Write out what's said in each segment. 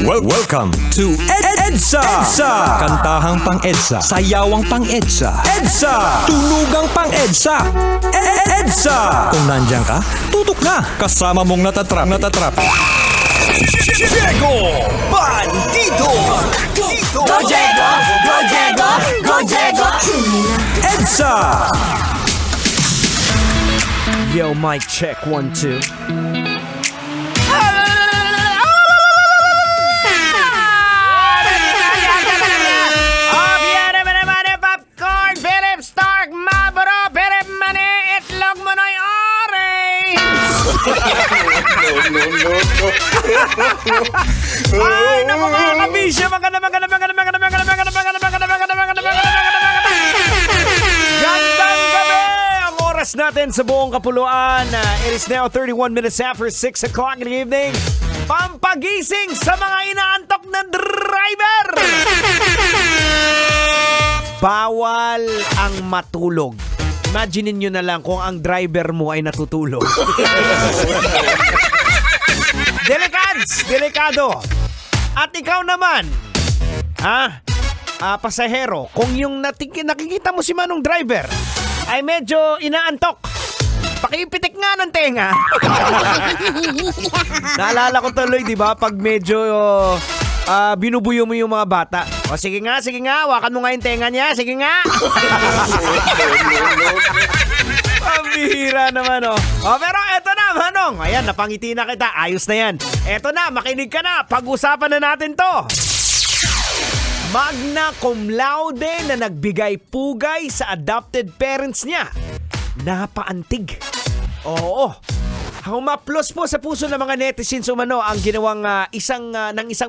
Welcome to EDSA! Kantahang pang-EDSA, sayawang pang-EDSA, EDSA! Tulugang pang-EDSA, EDSA! Kung nandyan ka, tutok na! Kasama mong natatrap. Diego Bandito! Go Diego! Go Diego! Go Diego! EDSA! Yo, mic check, 1, 2. Popcorn, Philip Stark, Marlboro, Philip Mani, itlog mo no'y orange! Ay, naku mga kabisyo, maganda. Gandang gabi! Ang oras natin sa buong kapuluan. It is now 31 minutes after 6 o'clock in the evening. Pampagising sa mga inaantok na driver! Bawal ang matulog. Imaginin nyo na lang kung ang driver mo ay natutulog. Delikado. At ikaw naman, pasahero, kung yung nakikita mo si Manong driver ay medyo inaantok, pakipitik nga ng tenga. Naalala ko tuloy, di ba, pag medyo binubuyo mo yung mga bata. O sige nga, hawakan mo nga yung tenga niya, sige nga. Pambihira naman, oh. Pero eto na, Manong. Ayan, napangiti na kita. Ayos na yan. Eto na, makinig ka na. Pag-usapan na natin to. Magna cum laude na nagbigay pugay sa adopted parents niya. Napaantig. Oo. Humaplos po sa puso ng mga netizens ang ginawang isang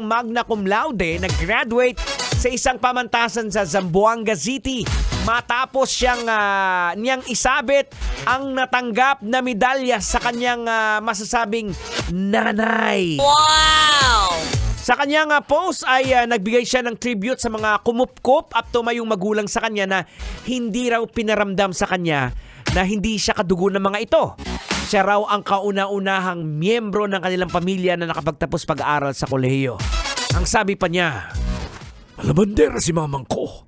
magna cum laude na graduate sa isang pamantasan sa Zamboanga City matapos niyang isabit ang natanggap na medalya sa kanyang masasabing nanay. Wow! Sa kanyang post ay nagbigay siya ng tribute sa mga kumupkop at tumayong magulang sa kanya na hindi raw pinaramdam sa kanya na hindi siya kadugo ng mga ito. Siya raw ang kauna-unahang miyembro ng kanilang pamilya na nakapagtapos pag-aaral sa kolehiyo. Ang sabi pa niya, "Alabandera si mamang ko.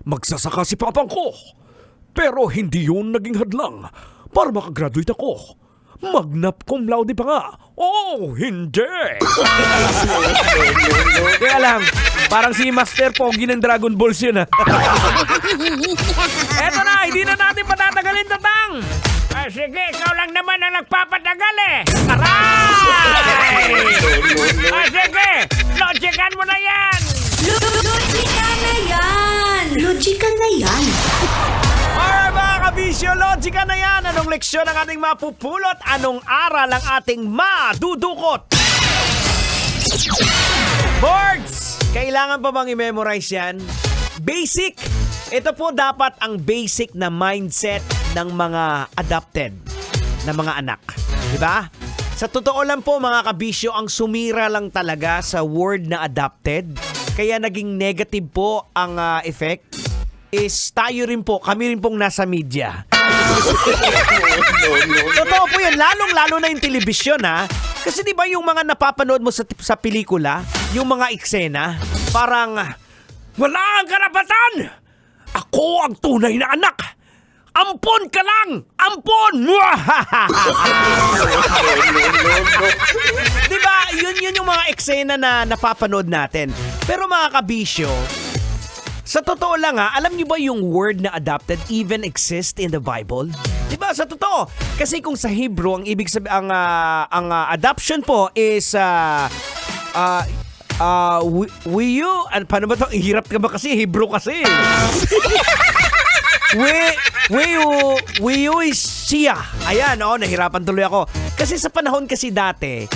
Magsasaka si papang ko. Pero hindi yun naging hadlang para makagraduate ako. Magna cum laude pa nga. Oh, hindi!" Kaya lang, parang si Master Pogi ng Dragon Balls yun, ha? Eto na, hindi na natin patatagalin, Tatang. Sige, ikaw lang naman ang nagpapatagal eh. Aray! Sige, logican mo na yan. Logika na yan. Alright mga kabisyo, logica na yan. Anong leksyon ang ating mapupulot? Anong aral ang ating madudukot? Boards! Kailangan pa bang i-memorize yan? Basic! Ito po dapat ang basic na mindset ng mga adopted na mga anak. Diba? Sa totoo lang po mga kabisyo, ang sumira lang talaga sa word na adopted. Kaya naging negative po ang effect is tayo rin po, kami rin pong nasa media. Totoo po yun, lalong-lalo na yung telebisyon, ha? Kasi di ba yung mga napapanood mo sa pelikula, yung mga eksena, parang, wala ang karapatan! Ako ang tunay na anak! Ampon ka lang! Ampon! Diba? Yun yung mga eksena na napapanood natin. Pero mga kabisyo, sa totoo lang alam niyo ba yung word na adopted even exist in the Bible? Diba? Sa totoo. Kasi kung sa Hebrew, ang ibig sabihin, ang adoption po is, paano ba ito? Hirap ka ba kasi? Hebrew kasi. is siya. Ayan, nahirapan tuloy ako. Kasi sa panahon kasi dati,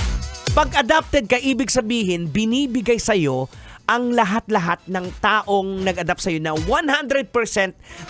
pag adopted ka, ibig sabihin, binibigay sa'yo ang lahat-lahat ng taong nag-adapt sa'yo na 100%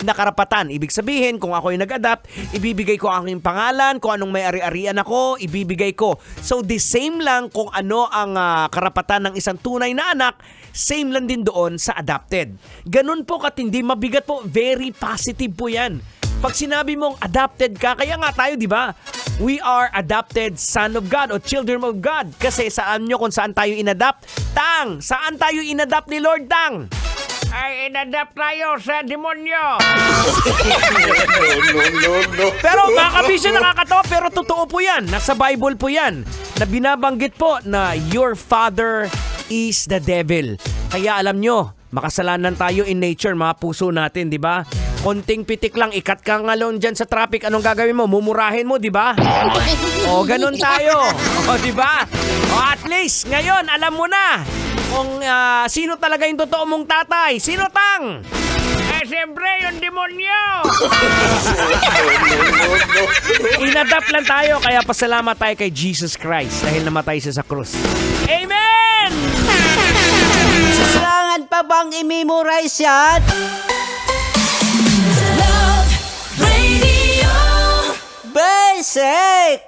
na karapatan. Ibig sabihin, kung ako yung nag-adapt, ibibigay ko ang aking pangalan, kung anong may ari-arian ako, ibibigay ko. So, the same lang kung ano ang karapatan ng isang tunay na anak, same lang din doon sa adopted. Ganun po katindi, mabigat po, very positive po yan. Pag sinabi mong adopted ka, kaya nga tayo, di ba? we are adopted son of God o children of God. Kasi saan nyo kung saan tayo inadapt? Tang! Saan tayo inadapt ni Lord Tang? Ay, inadapt tayo sa demonyo. Pero mga kabisyo, nakakatawa, pero totoo po yan. Nasa Bible po yan. Na binabanggit po na your father is the devil. Kaya alam nyo, makasalanan tayo in nature, mga puso natin, di ba? Konting pitik lang, ikat ka ngalon dyan sa traffic, anong gagawin mo? Mumurahin mo, di ba? O, ganun tayo. O, di ba? O, at least, ngayon, alam mo na kung sino talaga yung totoo mong tatay. Sino, Tang? Siyempre, yung demonyo. Inadapt lang tayo, kaya pasalamat tayo kay Jesus Christ dahil namatay siya sa krus. Amen! Kailangan pa bang i-memorize yan? Love Radio. Basic!